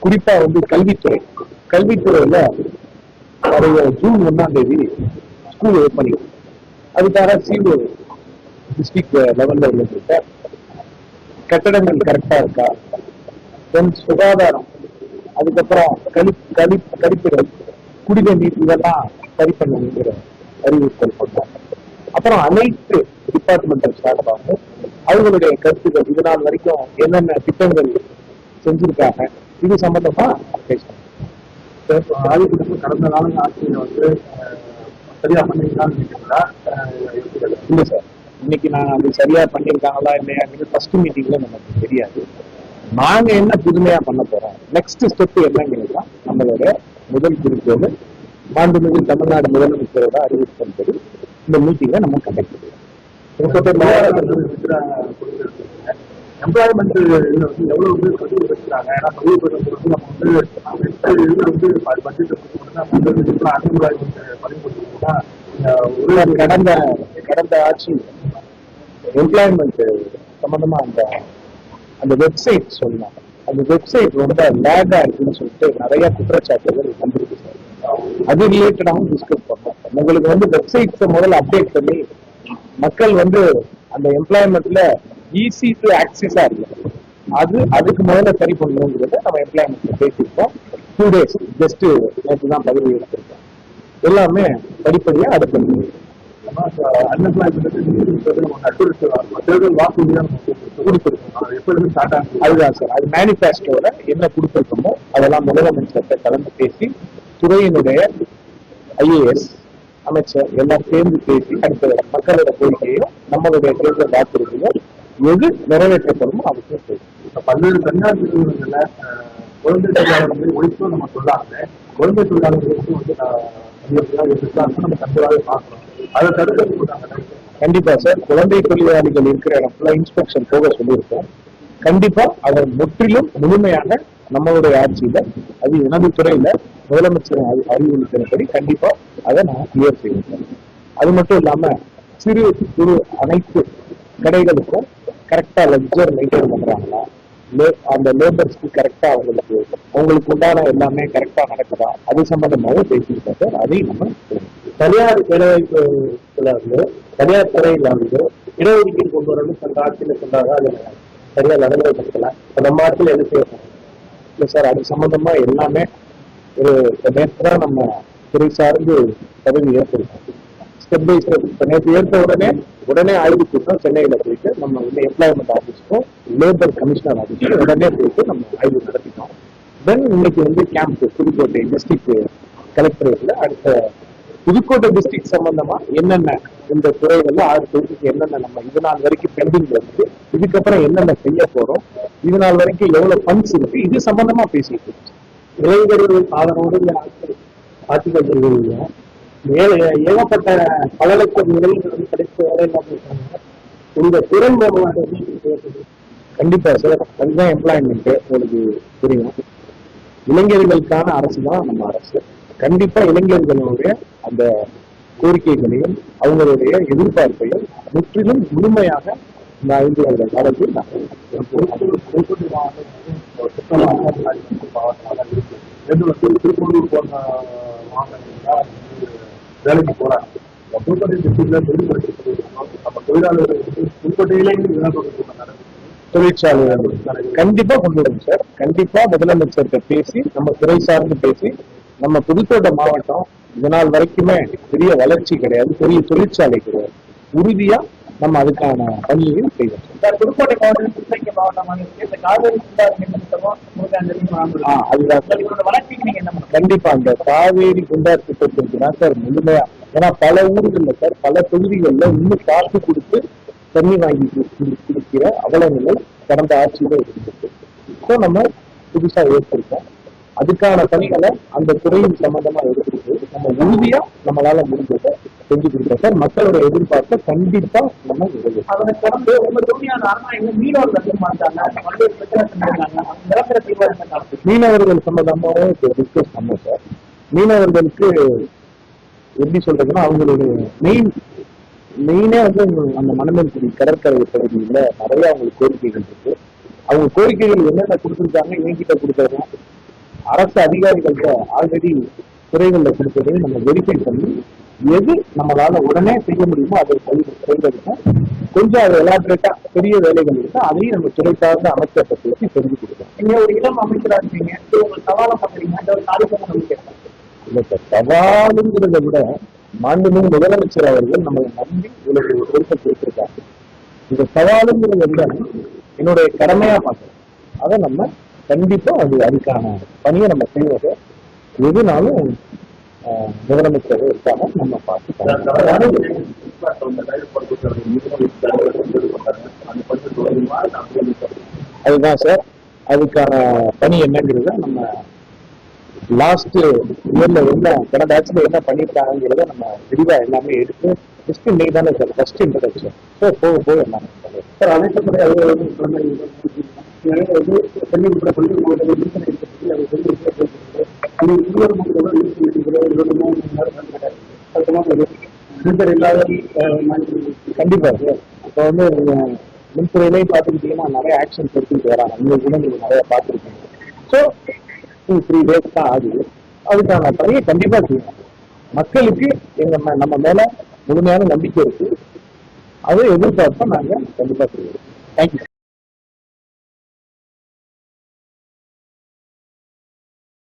குறிப்பா வந்து கல்வித்துறையில June 1 school opening. அதுக்காக சிஓ டிஸ்ட்ரிக்ட் லெவல்ல உள்ள கட்டடங்கள் கரெக்டா இருக்கா, தென் சுகாதாரம், அதுக்கப்புறம் கழிப்பிடம், குடிநீர் இதெல்லாம் சரி பண்ணுங்கிற அறிவுறுத்தல் பண்ணாங்க. அப்புறம் அனைத்து டிபார்ட்மெண்டல் ஸ்டாஃபாக அவங்களுடைய கருத்துக்கள் இது நாள் வரைக்கும் என்னென்ன திட்டங்கள் செஞ்சிருக்காங்க இது சம்பந்தமா பேசணும். கடந்த கால ஆட்சியில வந்து சரியா பண்ணிருக்கான்னு நினைக்கிறீங்களா? இல்ல சார், இன்னைக்கு நான் அது சரியா பண்ணியிருக்காங்களா இல்லையா ஃபர்ஸ்ட் மீட்டிங்ல நமக்கு தெரியாது. நாங்க என்ன புதுமையா பண்ண போறோம், நெக்ஸ்ட் ஸ்டெப் என்னங்கிறது தான் நம்மளோட முதல் குறிக்கோள். மாண்புமிகு தமிழ்நாடு முதலமைச்சரோட அறிவித்தல் படி இந்த மீட்டிங்கை நம்ம கண்டக்ட் பண்ணுவோம். எம்ப்ளாய்மெண்ட் வந்து எவ்வளவு பேர் பதிவு வச்சுருக்காங்க? ஏன்னா பதிவு பெறுறது நம்ம வந்து பட்ஜெட் அன்எம்ப்ளாய்மெண்ட் பதிவு கொடுத்தோம்னா கடந்த ஆட்சி எம்ப்ளாய்மெண்ட் சம்பந்தமா அந்த வெப்சைட் சொன்னாங்க. அந்த வெப்சைட் ரொம்ப லேகா இருக்குன்னு சொல்லிட்டு நிறைய குற்றச்சாட்டுகள் வந்திருக்கு சார். அது ரிலேட்டடாகவும் டிஸ்கஸ் பண்ணோம். உங்களுக்கு வந்து வெப்சைட்ஸை முதல்ல அப்டேட் பண்ணி மக்கள் வந்து அந்த எம்ப்ளாய்மெண்ட்ல ஈஸி டு ஆக்சஸா இருக்கு, அதுக்கு முதல்ல சரி பண்ணணுங்கிறத நம்ம எம்ப்ளாய்மெண்ட்ல பேசியிருக்கோம். 2 days ஜஸ்ட் நேற்று தான் பதவி எடுத்திருக்கோம். எல்லாமே படிப்படியா அதை பண்ணி அதுதான் சார். அது மேனிஃபெஸ்டோல என்ன கொடுத்திருக்கோமோ அதெல்லாம் முதலமைச்சர்கிட்ட கலந்து பேசி துறையினுடைய ஐஏஎஸ் அமைச்சர் எல்லாம் சேர்ந்து பேசி அடுத்த மக்களோட கோரிக்கையும் நம்மளுடைய தேர்தல் வாக்குறுதியும் எது நிறைவேற்றப்படுமோ அதுக்கு பேசும். பல்வேறு தனியார் நிறுவனங்கள்ல குழந்தை தொழிலாளர்கள் ஒழிப்பும் நம்ம சொல்லாங்க. குழந்தை தொழிலாளர்களுக்கும் வந்து நம்ம கண்டிப்பாக பார்க்கணும். அதை தடுக்க கண்டிப்பா சார், குழந்தை தொழிலாளிகள் இருக்கிற இடத்துல இன்ஸ்பெக்ஷன் போக சொல்லியிருக்கோம். கண்டிப்பா அதை முற்றிலும் முழுமையாக நம்மளுடைய ஆட்சியில, அது எனது துறையில முதலமைச்சர் அறிவுறுத்தினபடி கண்டிப்பா அதை நான் கிளியர் செய்வேன். அது மட்டும் இல்லாம சிறு குறு அனைத்து கடைகளுக்கும் கரெக்டா லெட்ஜர் மெயின்டைன் பண்றாங்களா, அந்த லேபர்ஸ்க்கு கரெக்டா அவங்களுக்கு உண்டான எல்லாமே கரெக்டா நடக்குதா, அது சம்பந்தமாகவும் பேசியிருக்கோம் சார். அதையும் நம்ம தனியார் வேலைவாய்ப்பு தனியார் துறையில் வந்து இடஒதுக்கீடு கொண்டு வரணும் சென்ற ஆட்சியில சொன்னாங்க. அது சரியா நடைமுறைப்படுத்தல. நம்ம ஆட்சியில் என்ன செய்யணும் இல்லை சார், அது சம்பந்தமா எல்லாமே ஒரு நேற்று தான் நம்ம துறை சார்ந்து பதவி ஏற்படுத்தோம். Step by step. இப்போ நேற்று ஏற்ற உடனே ஆய்வு கூட்டம் சென்னையில போயிட்டு நம்ம வந்து எம்ப்ளாய்மெண்ட் ஆஃபீஸ்க்கும் லேபர் கமிஷனர் ஆஃபீஸ்க்கும் உடனே போயிட்டு நம்ம ஆய்வு நடத்திட்டோம். தென் இன்னைக்கு வந்து கேம்ப் புதுக்கோட்டை டிஸ்ட்ரிக்ட் கலெக்டரேட்ல அடுத்த புதுக்கோட்டை டிஸ்ட்ரிக்ட் சம்பந்தமா என்னென்ன இந்த துறைகள்ல 6 தொகுதிக்கு என்னென்ன நம்ம இது நாள் வரைக்கும் பெண்டிங் இருக்கு, இதுக்கப்புறம் என்னென்ன செய்ய போறோம், இது நாள் வரைக்கும் எவ்வளவு ஃபண்ட்ஸ் இருக்கு, இது சம்பந்தமா பேசிட்டு இருக்கோம். இளைஞர்கள் ஆதரவோடு ஆட்சிகள் செய்வீங்க. ஏகப்பட்ட பல லட்சம் நிலைகள் கிடைச்ச வேலை இந்த திறன் மேம்பாடு கண்டிப்பா சார். அதுதான் எம்ப்ளாய்மெண்ட் உங்களுக்கு தெரியும். இளைஞர்களுக்கான அரசு தான் நம்ம அரசு. கண்டிப்பா இளைஞர்களுடைய அந்த கோரிக்கைகளையும் அவங்களுடைய எதிர்பார்ப்பையும் முற்றிலும் முழுமையாக இந்த 5 வருட காலத்தில் திருப்பூர் போன்ற மாவட்டங்கள் வேலைக்கு போறாங்க. புதுக்கோட்டை டிஸ்ட்ரிக்ட்ல நம்ம தொழிலாளர்கள் புதுக்கோட்டையிலேயே தொழிற்சாலை கண்டிப்பா கொண்டு வரும் சார். கண்டிப்பா முதலமைச்சர்கிட்ட பேசி நம்ம துறை சார்ந்து பேசி நம்ம புதுக்கோட்டை மாவட்டம் இதனால் வரைக்குமே பெரிய வளர்ச்சி கிடையாது, பெரிய தொழிற்சாலை கிடையாது. உறுதியா நம்ம அதுக்கான பணியையும் செய்வோம். புதுக்கோட்டை மாவட்டம் கண்டிப்பா அந்த காவேரி குண்டார் திட்டத்திற்கு தான் சார் முழுமையா. ஏன்னா பல ஊர்கள்ல சார், பல தொகுதிகளில் இன்னும் காசு கொடுத்து தண்ணி வாங்கி குடிக்கிற அவலநிலை கடந்த ஆட்சியில இருந்துச்சு. இப்போ நம்ம புதுசா ஏற்படுத்தோம். அதுக்கான பணிகளை அந்த துறையின் சம்பந்தமா எடுத்துட்டு நம்ம உறுதியா நம்மளால முடிஞ்சதை செஞ்சு கொடுத்தோம் சார். மக்களோட எதிர்பார்ப்பை கண்டிப்பா நம்ம நிறைவேற்றோம். அதனை தொடர்ந்து மீனவர்கள் சம்பந்தமாவும் டிஸ்கஸ் பண்ணோம் சார். மீனவர்களுக்கு எப்படி சொல்றதுன்னா அவங்களுடைய மெயினே வந்து அந்த மணமேல்குடி கடற்கரை பகுதியில நிறைய அவங்களுக்கு கோரிக்கைகள் இருக்கு. அவங்க கோரிக்கைகள் என்னென்ன கொடுத்துருக்காங்க, என்கிட்ட கொடுத்தாங்க. அரசு அதிகாரிகள்கிட்ட ஆல்ரெடி துறைகளில் கொடுத்ததையும் நம்ம வெரிஃபை பண்ணி எது நம்மளால உடனே செய்ய முடியுமோ அதை செய்வதற்கும் கொஞ்சம் அதை எலாபரேட்டா பெரிய வேலைகள் இருக்கு அதையும் நம்ம துறை சார்ந்த அமைச்சர்கிட்ட பேசி தெரிஞ்சு கொடுக்கணும். நீங்க ஒரு இளம் அமைச்சரா இருக்கீங்க, உங்க சவாலை பாக்குறீங்க, அந்த ஒரு காரியத்தை நம்பிக்கை இல்லை சார், சவாலுங்கிறத விட மாண்புமிகு முதலமைச்சர் அவர்கள் நம்மளை நம்பி இவ்வளவு ஒரு பொறுப்பை கொடுத்திருக்காங்க. இந்த சவாலுங்கிறத விட என்னுடைய கடமையா பார்க்கிறேன். அதை நம்ம கண்டிப்பா அதுக்கான பணியை நம்ம செய்வதை எதுனாலும் முதலமைச்சர் இருக்காங்க நம்ம பார்த்து. அதுதான் சார், அதுக்கான பணி என்னங்கிறத நம்ம லாஸ்ட் இயர்ல கடந்த ஆட்சியில என்ன பண்ணிருக்காங்கிறத நம்ம விரிவா எல்லாமே எடுத்து ஃபர்ஸ்ட் இன்னைக்கு தானே சார் ஃபர்ஸ்ட் இன்ட்ரடக்ஷன். ஸோ போக போக எல்லாமே சார் அனைத்து கண்டிப்பா சார். இப்போ மின்துறையிலேயே பார்த்துக்கிட்டீங்கன்னா நிறைய ஆக்ஷன் எடுத்துக்கிட்டு வராங்க. இன்னைக்கு கூட நீங்க நிறைய பார்த்துருக்கீங்க. ஸோ 2-3 days தான் ஆகுது. அதுக்கான பணியை கண்டிப்பா செய்யணும். மக்களுக்கு நம்ம மேல முழுமையான நம்பிக்கை இருக்கு. அதை எதிர்பார்த்தா நாங்க கண்டிப்பா செய்வோம். தேங்க்யூ.